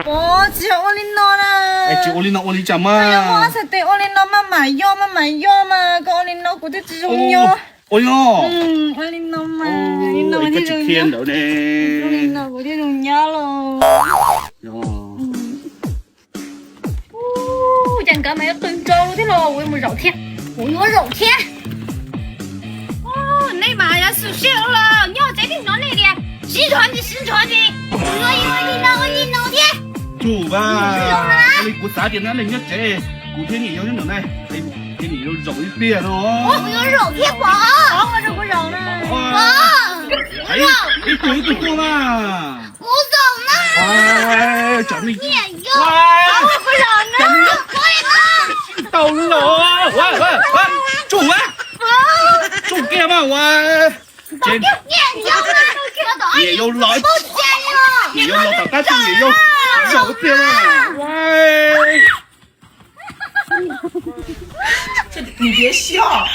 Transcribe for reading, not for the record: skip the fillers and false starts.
哦，只有我领导啦。哎，就我领导我你讲嘛。哎呀，我才对我领导嘛买药嘛，跟我领导过的这种药。哦哟。我领导嘛，领导我这种药。我领导我这种药咯。哟。人家咪要對焦啲咯，會唔會揉天？會我揉天。哦，你媽呀，少少啦，你要這邊攞你啲，新傳的。我領導天。主吧，你鼓3點，那人家這鼓天你有那種呢，給你揉一遍哦。我要揉天寶。我就不揉啦。你對就過嘛。不走啦。哎，講你。我不揉啦。到了，喂，中啊！中嘅嘛，喂，也有來，也有老大姐，也有小姐啊，喂，你别笑。